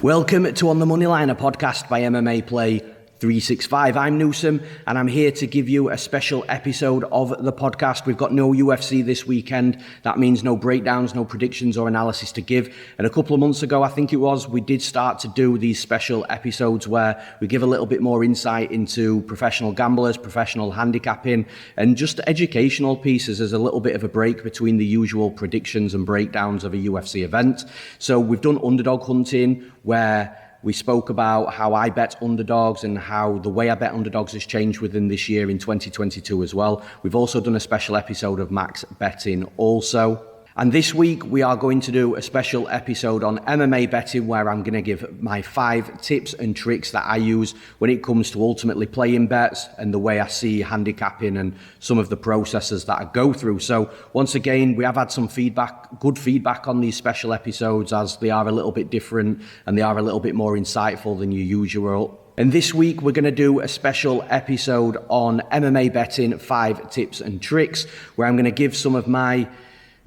Welcome to On the Moneyline, a podcast by MMAPlay365. I'm Newsome, and I'm here to give you a special episode of the podcast. We've got no UFC this weekend. That means no breakdowns, no predictions or analysis to give. And a couple of months ago, I think it was, we did start to do these special episodes where we give a little bit more insight into professional gamblers, professional handicapping, and just educational pieces as a little bit of a break between the usual predictions and breakdowns of a UFC event. So we've done underdog hunting, where we spoke about how I bet underdogs and how the way I bet underdogs has changed within this year in 2022 as well. We've also done a special episode of max betting also. And this week we are going to do a special episode on MMA betting, where I'm going to give my 5 tips and tricks that I use when it comes to ultimately playing bets and the way I see handicapping and some of the processes that I go through. So once again, we have had some feedback, good feedback on these special episodes, as they are a little bit different and they are a little bit more insightful than your usual. And this week, we're going to do a special episode on MMA betting, 5 tips and tricks, where I'm going to give some of my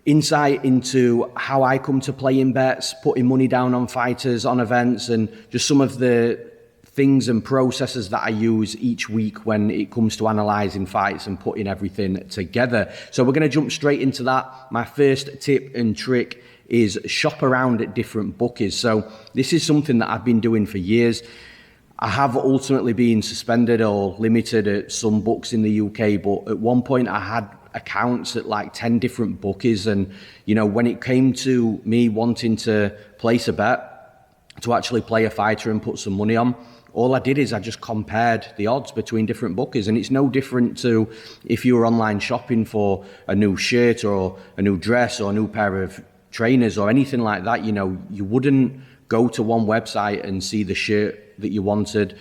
insight into how I come to playing bets, putting money down on fighters, on events, and just some of the things and processes that I use each week when it comes to analysing fights and putting everything together. So we're going to jump straight into that. My first tip and trick is shop around at different bookies. So this is something that I've been doing for years. I have ultimately been suspended or limited at some books in the UK, but at one point I had accounts at like 10 different bookies, and you know, when it came to me wanting to place a bet to actually play a fighter and put some money on, all I did is I just compared the odds between different bookies. And it's no different to if you were online shopping for a new shirt or a new dress or a new pair of trainers or anything like that. You know, you wouldn't go to one website and see the shirt that you wanted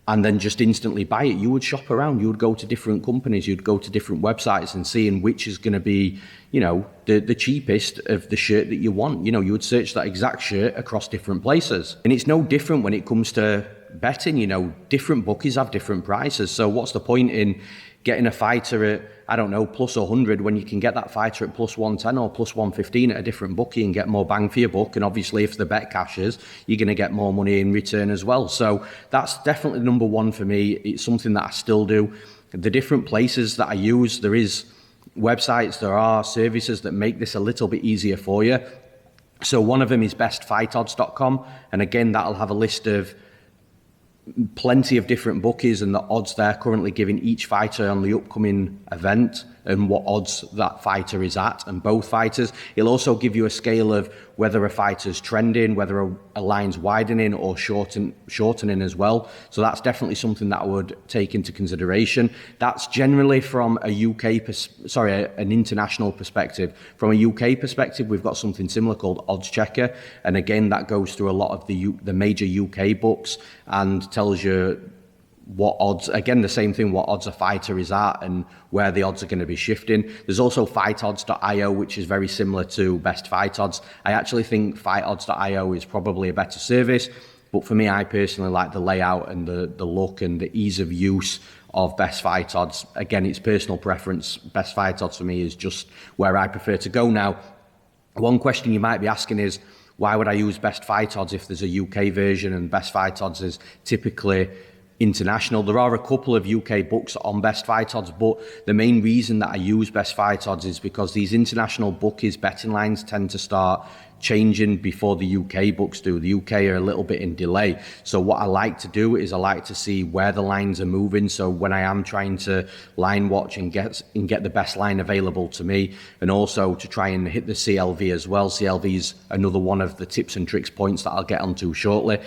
and then just instantly buy it. You would shop around, you would go to different companies, you'd go to different websites and seeing which is going to be, you know, the cheapest of the shirt that you want. You know, you would search that exact shirt across different places. And it's no different when it comes to betting. You know, different bookies have different prices. So what's the point in getting a fighter at, I don't know, plus 100 when you can get that fighter at plus 110 or plus 115 at a different bookie and get more bang for your buck? And obviously if the bet cashes, you're going to get more money in return as well. So that's definitely number one for me. It's something that I still do. The different places that I use, there is websites, there are services that make this a little bit easier for you. So one of them is bestfightodds.com. And again, that'll have a list of plenty of different bookies and the odds they're currently giving each fighter on the upcoming event and what odds that fighter is at, and both fighters. It'll also give you a scale of whether a fighter's trending, whether a line's widening or shortening as well. So that's definitely something that I would take into consideration. That's generally from an international perspective. From a UK perspective, we've got something similar called Odds Checker. And again, that goes through a lot of the major UK books and tells you what odds, again, the same thing, what odds a fighter is at and where the odds are going to be shifting. There's also fightodds.io, which is very similar to Best Fight Odds. I actually think fightodds.io is probably a better service, but for me, I personally like the layout and the look and the ease of use of Best Fight Odds. Again, it's personal preference. Best Fight Odds for me is just where I prefer to go. Now, one question you might be asking is, why would I use Best Fight Odds if there's a UK version and Best Fight Odds is typically international? There are a couple of UK books on Best Fight Odds, but the main reason that I use Best Fight Odds is because these international bookies betting lines tend to start changing before the UK books do. The UK are a little bit in delay. So what I like to do is I like to see where the lines are moving. So when I am trying to line watch and get the best line available to me, and also to try and hit the CLV as well. CLV is another one of the tips and tricks points that I'll get onto shortly.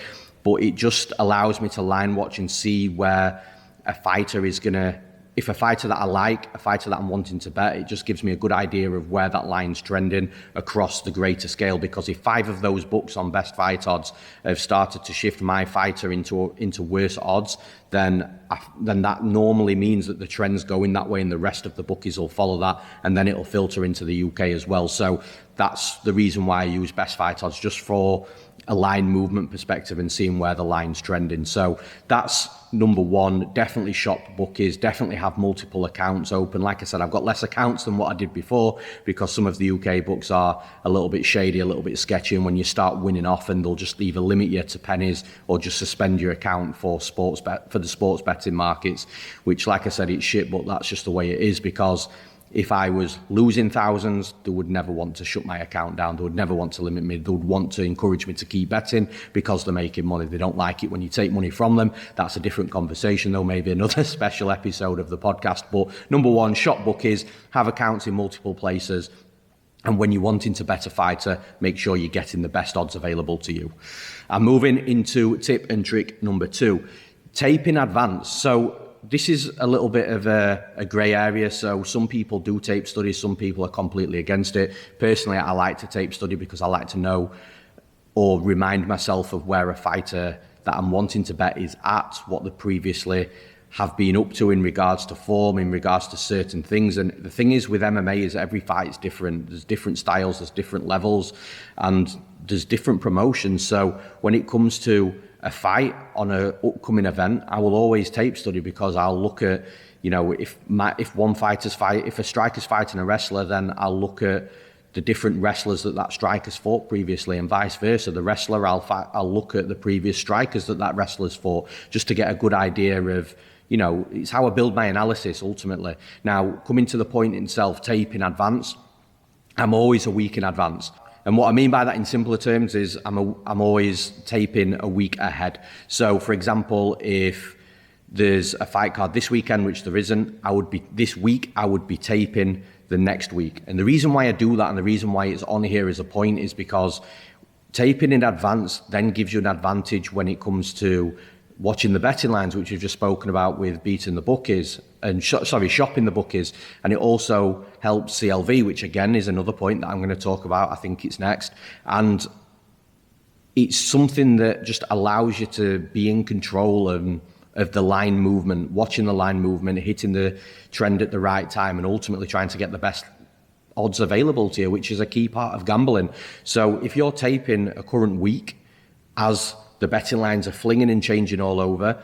But it just allows me to line watch and see where a fighter is going to, if a fighter that I like, a fighter that I'm wanting to bet, it just gives me a good idea of where that line's trending across the greater scale. Because if 5 of those books on Best Fight Odds have started to shift my fighter into worse odds, then that normally means that the trend's going that way and the rest of the bookies will follow that, and then it'll filter into the UK as well. So that's the reason why I use Best Fight Odds, just for a line movement perspective and seeing where the line's trending. So that's number one. Definitely shop bookies, definitely have multiple accounts open. Like I said, I've got less accounts than what I did before because some of the UK books are a little bit shady, a little bit sketchy, and when you start winning off, and they'll just either limit you to pennies or just suspend your account for the sports betting markets, which, like I said, it's shit, but that's just the way it is, because if I was losing thousands, they would never want to shut my account down. They would never want to limit me. They would want to encourage me to keep betting because they're making money. They don't like it when you take money from them. That's a different conversation, though, maybe another special episode of the podcast. But number one, shop bookies, have accounts in multiple places. And when you're wanting to bet a fighter, make sure you're getting the best odds available to you. I'm moving into tip and trick number 2, tape in advance. So this is a little bit of a grey area. So some people do tape studies, some people are completely against it. Personally, I like to tape study because I like to know or remind myself of where a fighter that I'm wanting to bet is at, what they previously have been up to in regards to form, in regards to certain things. And the thing is with MMA is every fight is different. There's different styles, there's different levels, and there's different promotions. So when it comes to a fight on an upcoming event, I will always tape study, because I'll look at, if a striker's fighting a wrestler, then I'll look at the different wrestlers that striker's fought previously, and vice versa. The wrestler, I'll look at the previous strikers that wrestler's fought, just to get a good idea of, it's how I build my analysis ultimately. Now, coming to the point itself, tape in advance, I'm always a week in advance. And what I mean by that in simpler terms is I'm always taping a week ahead. So, for example, if there's a fight card this weekend, which there isn't, I would be taping the next week. And the reason why I do that, and the reason why it's on here as a point, is because taping in advance then gives you an advantage when it comes to watching the betting lines, which we've just spoken about with beating the bookies and shopping the bookies. And it also helps CLV, which again is another point that I'm going to talk about. I think it's next. And it's something that just allows you to be in control of the line movement, watching the line movement, hitting the trend at the right time, and ultimately trying to get the best odds available to you, which is a key part of gambling. So if you're taping a current week as the betting lines are flinging and changing all over,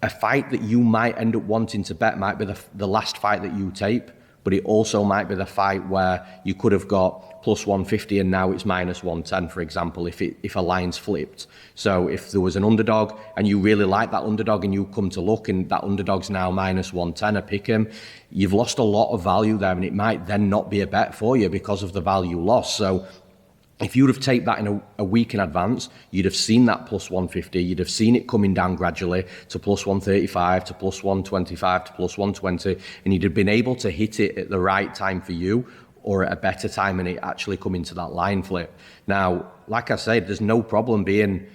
a fight that you might end up wanting to bet might be the last fight that you tape, but it also might be the fight where you could have got plus 150 and now it's minus 110, for example, if a line's flipped. So if there was an underdog and you really like that underdog and you come to look and that underdog's now minus 110, a pick 'em, you've lost a lot of value there, and it might then not be a bet for you because of the value loss. So if you'd have taped that in a week in advance, you'd have seen that plus 150, you'd have seen it coming down gradually to plus 135, to plus 125, to plus 120, and you'd have been able to hit it at the right time for you, or at a better time, and it actually come into that line flip. Now, like I said, there's no problem being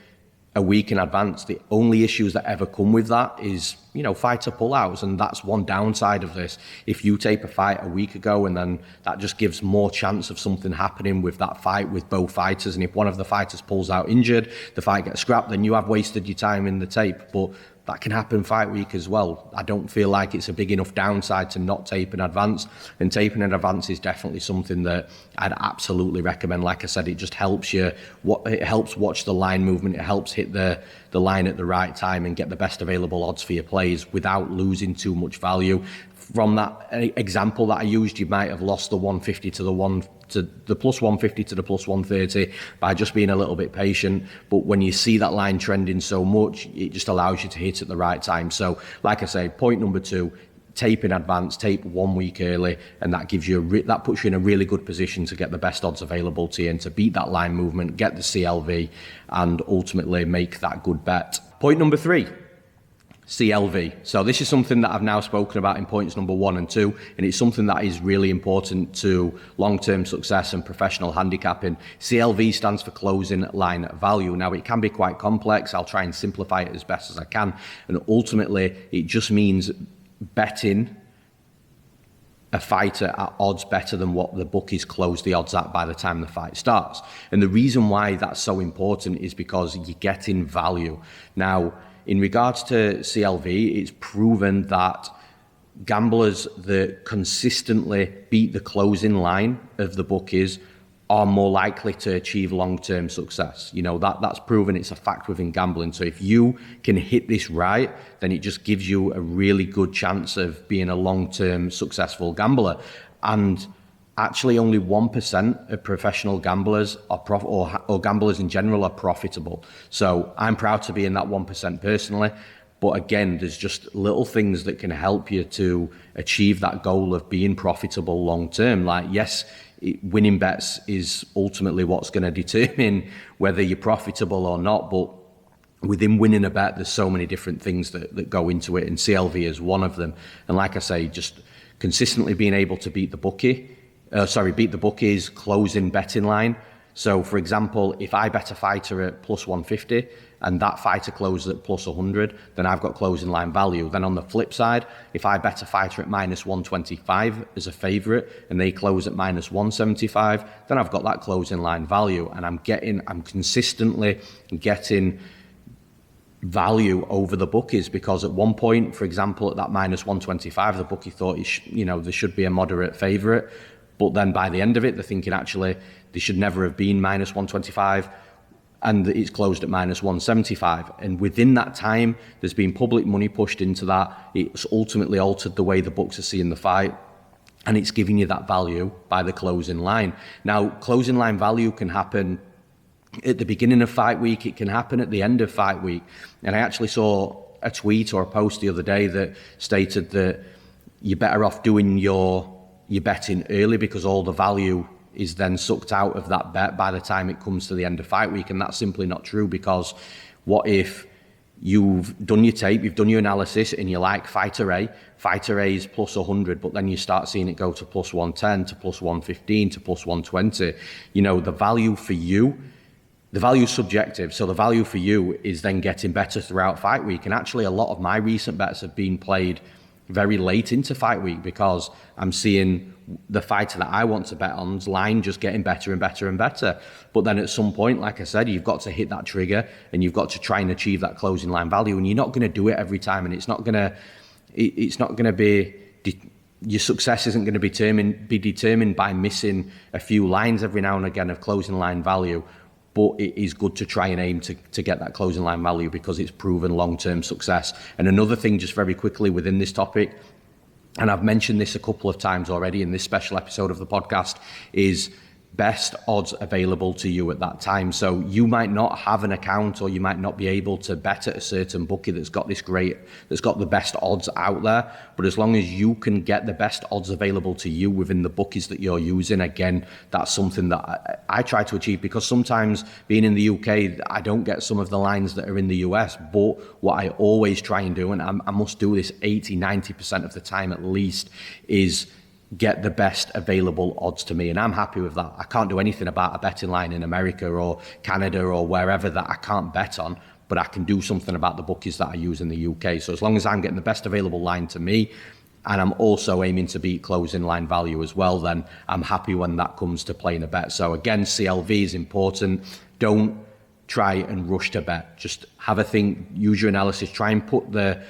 a week in advance. The only issues that ever come with that is, fighter pullouts, and that's one downside of this. If you tape a fight a week ago, and then that just gives more chance of something happening with that fight with both fighters, and if one of the fighters pulls out injured, the fight gets scrapped, then you have wasted your time in the tape. But that can happen fight week as well. I don't feel like it's a big enough downside to not tape in advance, and taping in advance is definitely something that I'd absolutely recommend. Like I said, it just helps it helps watch the line movement, it helps hit the line at the right time and get the best available odds for your plays without losing too much value. From that example that I used, you might have lost the 150 to the plus 150 to the plus 130 by just being a little bit patient. But when you see that line trending so much, it just allows you to hit at the right time. So like I say, point number 2, tape in advance, tape 1 week early, and that gives you that puts you in a really good position to get the best odds available to you and to beat that line movement, get the CLV, and ultimately make that good bet. Point number 3, CLV. So this is something that I've now spoken about in points number 1 and 2, and it's something that is really important to long-term success and professional handicapping. CLV stands for closing line value. Now, it can be quite complex. I'll try and simplify it as best as I can, and ultimately it just means betting a fighter at odds better than what the bookies close the odds at by the time the fight starts. And the reason why that's so important is because you're getting value. Now, in regards to CLV, it's proven that gamblers that consistently beat the closing line of the bookies are more likely to achieve long-term success. You know, that's proven, it's a fact within gambling. So if you can hit this right, then it just gives you a really good chance of being a long-term successful gambler. And actually only 1% of professional gamblers are or gamblers in general are profitable. So I'm proud to be in that 1% personally. But again, there's just little things that can help you to achieve that goal of being profitable long term. Like, yes, winning bets is ultimately what's going to determine whether you're profitable or not. But within winning a bet, there's so many different things that go into it, and CLV is one of them. And like I say, just consistently being able to beat the bookies closing betting line. So for example, if I bet a fighter at plus 150 and that fighter closes at plus 100, then I've got closing line value. Then on the flip side, if I bet a fighter at minus 125 as a favorite and they close at minus 175, then I've got that closing line value, and I'm consistently getting value over the bookies, because at one point, for example, at that minus 125, the bookie thought there should be a moderate favorite. But then by the end of it, they're thinking actually they should never have been minus 125, and it's closed at minus 175. And within that time, there's been public money pushed into that. It's ultimately altered the way the books are seeing the fight, and it's giving you that value by the closing line. Now, closing line value can happen at the beginning of fight week, it can happen at the end of fight week. And I actually saw a tweet or a post the other day that stated that you're better off doing your betting early, because all the value is then sucked out of that bet by the time it comes to the end of fight week. And that's simply not true, because what if you've done your tape, you've done your analysis, and you like fighter A is plus 100, but then you start seeing it go to plus 110, to plus 115, to plus 120. The value for you, the value is subjective. So the value for you is then getting better throughout fight week. And actually a lot of my recent bets have been played very late into fight week, because I'm seeing the fighter that I want to bet on's line just getting better and better and better. But then at some point, like I said, you've got to hit that trigger and you've got to try and achieve that closing line value, and you're not going to do it every time, and it's not going to be your success isn't going to be determined by missing a few lines every now and again of closing line value. But it is good to try and aim to get that closing line value, because it's proven long-term success. And another thing, just very quickly within this topic, and I've mentioned this a couple of times already in this special episode of the podcast, is best odds available to you at that time. So you might not have an account, or you might not be able to bet at a certain bookie that's got the best odds out there. But as long as you can get the best odds available to you within the bookies that you're using, again, that's something that I try to achieve, because sometimes being in the UK, I don't get some of the lines that are in the US. But what I always try and do, and I must do this 80-90% of the time at least, is get the best available odds to me, and I'm happy with that. I can't do anything about a betting line in America or Canada or wherever that I can't bet on, but I can do something about the bookies that I use in the UK. So as long as I'm getting the best available line to me, and I'm also aiming to beat closing line value as well, then I'm happy when that comes to playing a bet. So again, CLV is important. Don't try and rush to bet. Just have a think, use your analysis, try and put the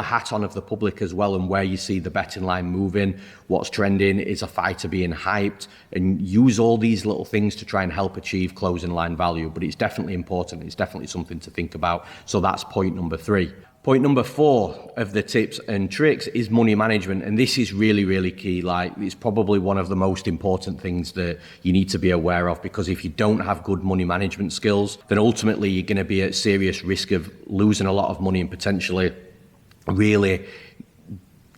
hat on of the public as well, and where you see the betting line moving, what's trending, is a fighter being hyped, and use all these little things to try and help achieve closing line value. But it's definitely important. It's definitely something to think about. So that's point number 3. Point number 4 of the tips and tricks is money management. And this is really, really key. Like, it's probably one of the most important things that you need to be aware of, because if you don't have good money management skills, then ultimately you're going to be at serious risk of losing a lot of money and potentially really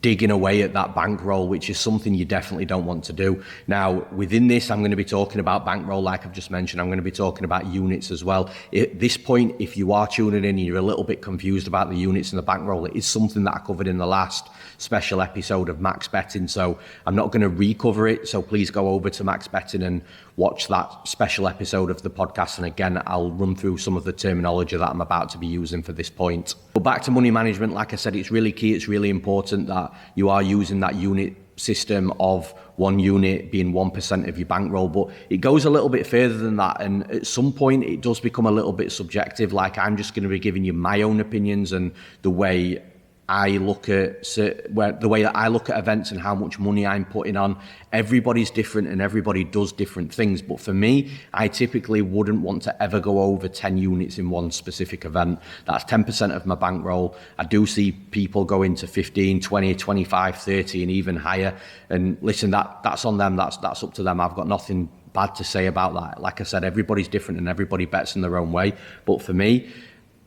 digging away at that bankroll, which is something you definitely don't want to do. Now, within this, I'm going to be talking about bankroll, like I've just mentioned. I'm going to be talking about units as well. At this point, if you are tuning in and you're a little bit confused about the units and the bankroll, it is something that I covered in the last special episode of Max Betting, so I'm not going to recover it. So please go over to Max Betting and watch that special episode of the podcast. And again, I'll run through some of the terminology that I'm about to be using for this point. But back to money management, like I said, it's really key. It's really important that you are using that unit system of 1 unit being 1% of your bankroll, but it goes a little bit further than that, and at some point it does become a little bit subjective. Like, I'm just going to be giving you my own opinions and the way I look at the way that I look at events and how much money I'm putting on. Everybody's different and everybody does different things. But for me, I typically wouldn't want to ever go over 10 units in one specific event. That's 10% of my bankroll. I do see people go into 15, 20, 25, 30 and even higher. And listen, that's on them. That's up to them. I've got nothing bad to say about that. Like I said, everybody's different and everybody bets in their own way. But for me,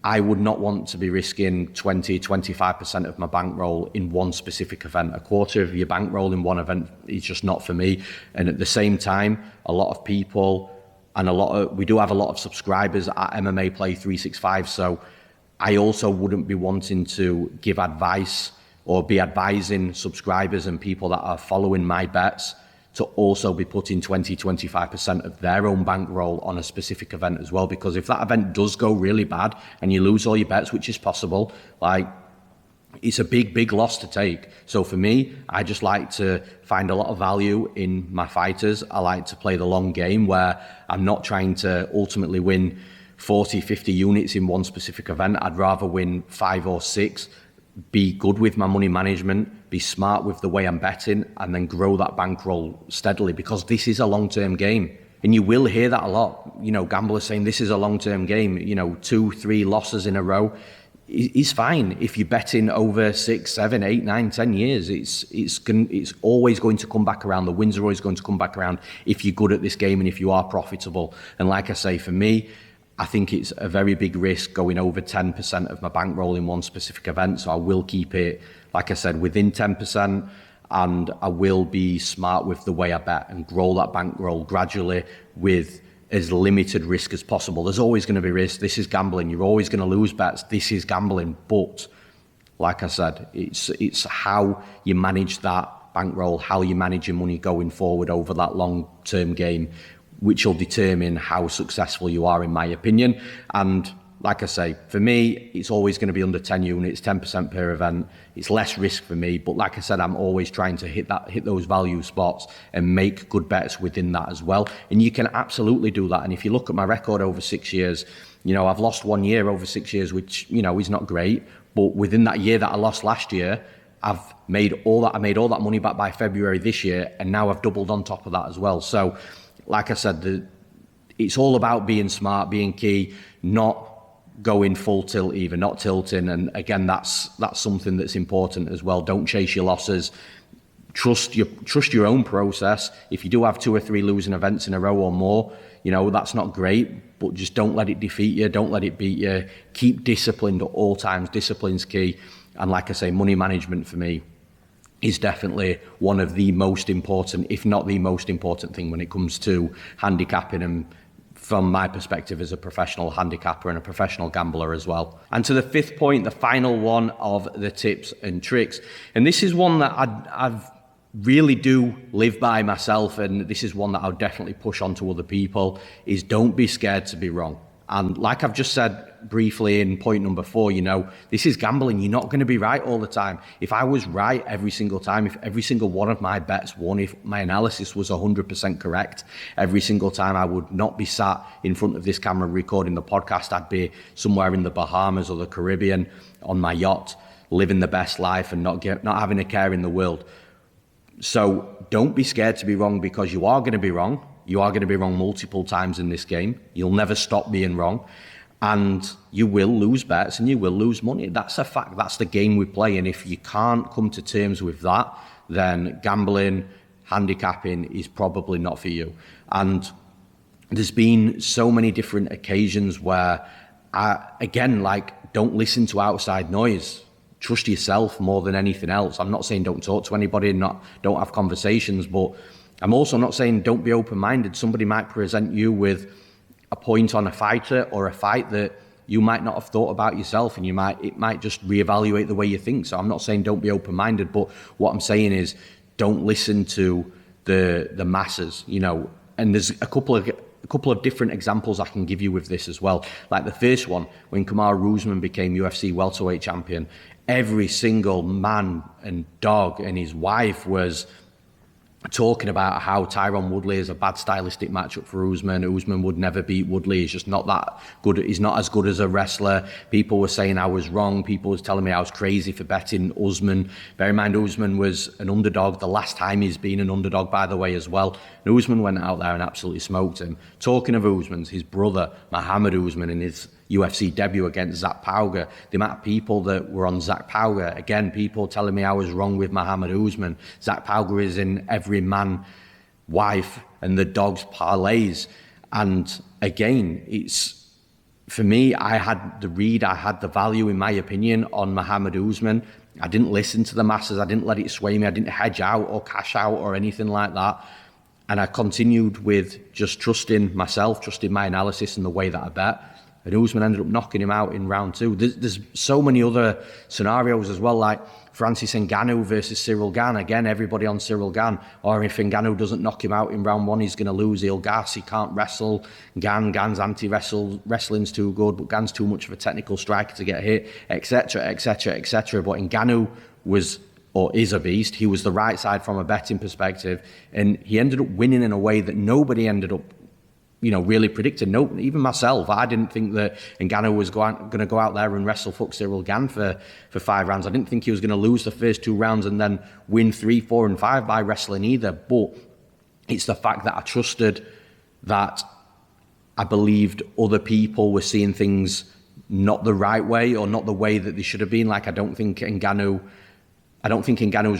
I would not want to be risking 20, 25% of my bankroll in one specific event. A quarter of your bankroll in one event is just not for me. And at the same time, a lot of people and we do have a lot of subscribers at MMAPlay365. So I also wouldn't be wanting to give advice or be advising subscribers and people that are following my bets to also be putting 20, 25% of their own bankroll on a specific event as well. Because if that event does go really bad and you lose all your bets, which is possible, like, it's a big, big loss to take. So for me, I just like to find a lot of value in my fighters. I like to play the long game where I'm not trying to ultimately win 40, 50 units in one specific event. I'd rather win 5 or 6, be good with my money management, be smart with the way I'm betting, and then grow that bankroll steadily, because this is a long-term game. And you will hear that a lot. You know, gamblers saying this is a long-term game. You know, 2, 3 losses in a row is fine. If you're betting over 6, 7, 8, 9, 10 years, it's always going to come back around. The wins are always going to come back around if you're good at this game and if you are profitable. And like I say, for me, I think it's a very big risk going over 10% of my bankroll in one specific event. So I will keep it, like I said, within 10%, and I will be smart with the way I bet and grow that bankroll gradually with as limited risk as possible. There's always going to be risk. This is gambling. You're always going to lose bets. This is gambling. But like I said, it's how you manage that bankroll, how you manage your money going forward over that long-term game, which will determine how successful you are, in my opinion. And like I say, for me, it's always going to be under 10 units, 10% per event. It's less risk for me. But like I said, I'm always trying to hit those value spots and make good bets within that as well. And you can absolutely do that. And if you look at my record over 6 years, you know, I've lost 1 year over 6 years, which, you know, is not great. But within that year that I lost last year, I made all that money back by February this year. And now I've doubled on top of that as well. So like I said, it's all about being smart, being key, not going full tilt even, not tilting. And again, that's something that's important as well. Don't chase your losses. Trust your own process. If you do have 2 or 3 losing events in a row or more, you know, that's not great, but just don't let it defeat you. Don't let it beat you. Keep disciplined at all times. Discipline's key. And like I say, money management for me is definitely one of the most important, if not the most important thing when it comes to handicapping, and from my perspective as a professional handicapper and a professional gambler as well. And to the 5th point, the final one of the tips and tricks. And this is one that I've really do live by myself, and this is one that I'll definitely push on to other people, is don't be scared to be wrong. And like I've just said briefly in point number 4, you know, this is gambling. You're not going to be right all the time. If I was right every single time, if every single one of my bets won, if my analysis was 100% correct every single time, I would not be sat in front of this camera recording the podcast. I'd be somewhere in the Bahamas or the Caribbean on my yacht, living the best life and not having a care in the world. So don't be scared to be wrong, because you are going to be wrong. You are going to be wrong multiple times in this game. You'll never stop being wrong. And you will lose bets and you will lose money. That's a fact. That's the game we play. And if you can't come to terms with that, then gambling, handicapping is probably not for you. And there's been so many different occasions where, don't listen to outside noise. Trust yourself more than anything else. I'm not saying don't talk to anybody and don't have conversations, but I'm also not saying don't be open-minded. Somebody might present you with a point on a fighter or a fight that you might not have thought about yourself, and it might just reevaluate the way you think. So I'm not saying don't be open-minded, but what I'm saying is don't listen to the masses, you know. And there's a couple of different examples I can give you with this as well. Like the first one, when Kamaru Usman became UFC welterweight champion, every single man and dog and his wife was talking about how Tyron Woodley is a bad stylistic matchup for Usman. Usman would never beat Woodley. He's just not that good. He's not as good as a wrestler. People were saying I was wrong. People was telling me I was crazy for betting Usman. Bear in mind, Usman was an underdog the last time he's been an underdog, by the way, as well. And Usman went out there and absolutely smoked him. Talking of Usman's, his brother, Muhammad Usman, in his UFC debut against Zach Pauga, the amount of people that were on Zach Pauga, again, people telling me I was wrong with Muhammad Usman. Zach Pauga is in every man, wife, and the dog's parlays. And again, it's, for me, I had the value, in my opinion, on Muhammad Usman. I didn't listen to the masses. I didn't let it sway me. I didn't hedge out or cash out or anything like that. And I continued with just trusting myself, trusting my analysis and the way that I bet. And Usman ended up knocking him out in round 2. There's so many other scenarios as well, like Francis Ngannou versus Cyril Gane. Again, everybody on Cyril Gane. Or if Ngannou doesn't knock him out in round 1, he's going to lose. He'll gas. He can't wrestle. Gane's anti-wrestle. Wrestling's too good, but Gane's too much of a technical striker to get hit, etc., etc., etc. But Ngannou was, or is, a beast. He was the right side from a betting perspective, and he ended up winning in a way that nobody ended up really predicted. No, even myself, I didn't think that Ngannou was going to go out there and wrestle fuck Cyril Gane for 5 rounds. I didn't think he was going to lose the first 2 rounds and then win 3, 4, and 5 by wrestling either. But it's the fact that I trusted, that I believed other people were seeing things not the right way or not the way that they should have been. Like, I don't think Ngannou's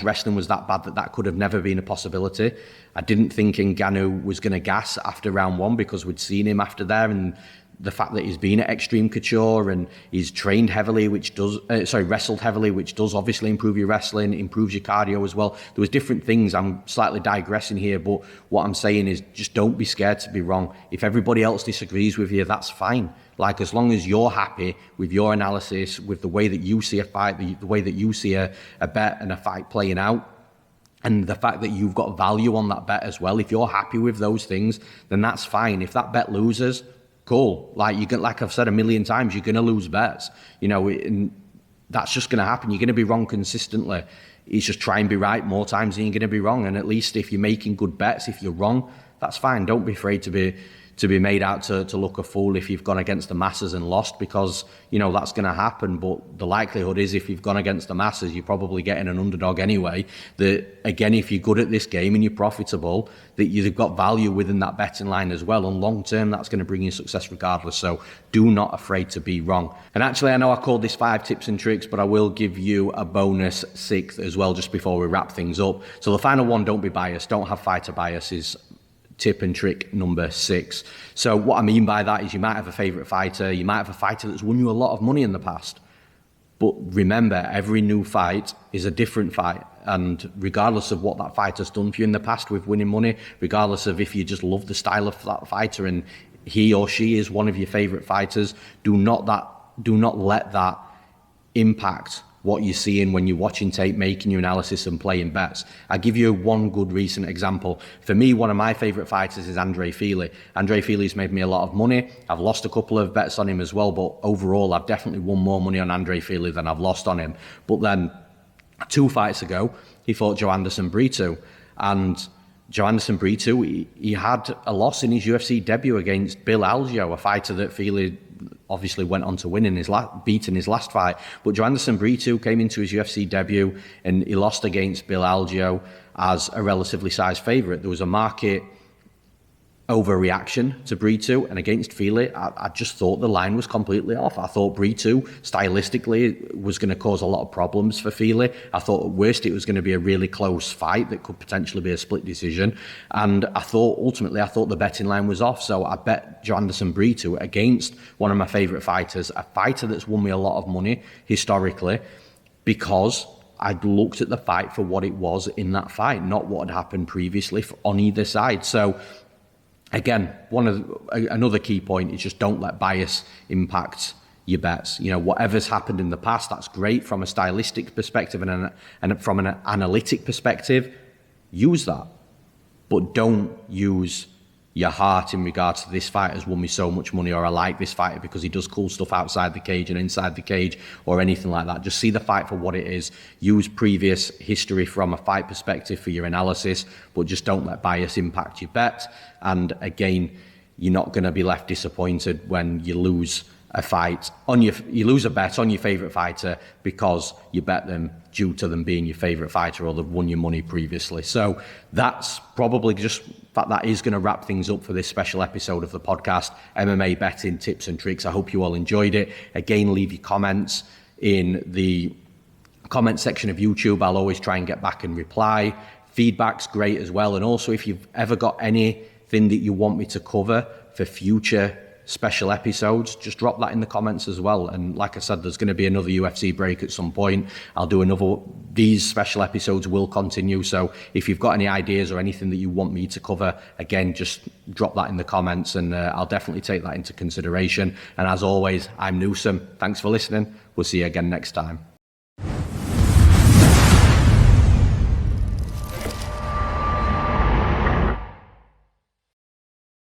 wrestling was that bad that could have never been a possibility. I didn't think Ngannou was going to gas after round 1 because we'd seen him after there, and the fact that he's been at Extreme Couture and he's trained heavily, wrestled heavily, which does obviously improve your wrestling, improves your cardio as well. There was different things. I'm slightly digressing here, but what I'm saying is just don't be scared to be wrong. If everybody else disagrees with you, that's fine. Like, as long as you're happy with your analysis, with the way that you see a fight, the way that you see a bet and a fight playing out, and the fact that you've got value on that bet as well, if you're happy with those things, then that's fine. If that bet loses, cool. Like I've said a million times, you're going to lose bets. And that's just going to happen. You're going to be wrong consistently. It's just try and be right more times than you're going to be wrong. And at least if you're making good bets, if you're wrong, that's fine. Don't be afraid to be made out to look a fool if you've gone against the masses and lost, because that's going to happen. But the likelihood is, if you've gone against the masses, you're probably getting an underdog anyway. That, again, if you're good at this game and you're profitable, that you've got value within that betting line as well, and long term that's going to bring you success regardless. So do not afraid to be wrong. And actually, I know I called this 5 tips and tricks, but I will give you a bonus 6th as well just before we wrap things up. So the final one, don't be biased, don't have fighter bias, is tip and trick number 6. So what I mean by that is, you might have a favorite fighter, you might have a fighter that's won you a lot of money in the past. But remember, every new fight is a different fight. And regardless of what that fighter's done for you in the past with winning money, regardless of if you just love the style of that fighter and he or she is one of your favorite fighters, do not let that impact what you're seeing when you're watching tape, making your analysis and playing bets. I'll give you one good recent example. For me, one of my favourite fighters is Andre Fili. Andre Fili's made me a lot of money. I've lost a couple of bets on him as well, but overall, I've definitely won more money on Andre Fili than I've lost on him. But then 2 fights ago, he fought Joanderson Brito. And Joanderson Brito, he had a loss in his UFC debut against Bill Algeo, a fighter that Fili obviously went on to win in beat in his last fight. But Joanderson Brito came into his UFC debut and he lost against Bill Algeo as a relatively sized favourite. There was a market overreaction to Brito, and against Fili, I just thought the line was completely off. I thought Brito stylistically was going to cause a lot of problems for Fili. I thought at worst it was going to be a really close fight that could potentially be a split decision, and I thought the betting line was off. So I bet Joanderson Brito against one of my favourite fighters, a fighter that's won me a lot of money historically, because I'd looked at the fight for what it was in that fight, not what had happened previously on either side. So again, another key point is just don't let bias impact your bets. Whatever's happened in the past, that's great from a stylistic perspective and from an analytic perspective. Use that, but don't use your heart in regards to this fighter has won me so much money, or I like this fighter because he does cool stuff outside the cage and inside the cage, or anything like that. Just see the fight for what it is. Use previous history from a fight perspective for your analysis, but just don't let bias impact your bet. And again, you're not going to be left disappointed when you lose a fight on you lose a bet on your favorite fighter because you bet them due to them being your favorite fighter or they've won your money previously. So that's probably just that is going to wrap things up for this special episode of the podcast, MMA betting tips and tricks. I hope you all enjoyed it. Again, leave your comments in the comment section of YouTube. I'll always try and get back and reply. Feedback's great as well. And also, if you've ever got anything that you want me to cover for future special episodes, just drop that in the comments as well. And like I said, there's going to be another UFC break at some point. I'll do another. These special episodes will continue. So if you've got any ideas or anything that you want me to cover, again, just drop that in the comments, and I'll definitely take that into consideration. And as always, I'm Newsome. Thanks for listening. We'll see you again next time.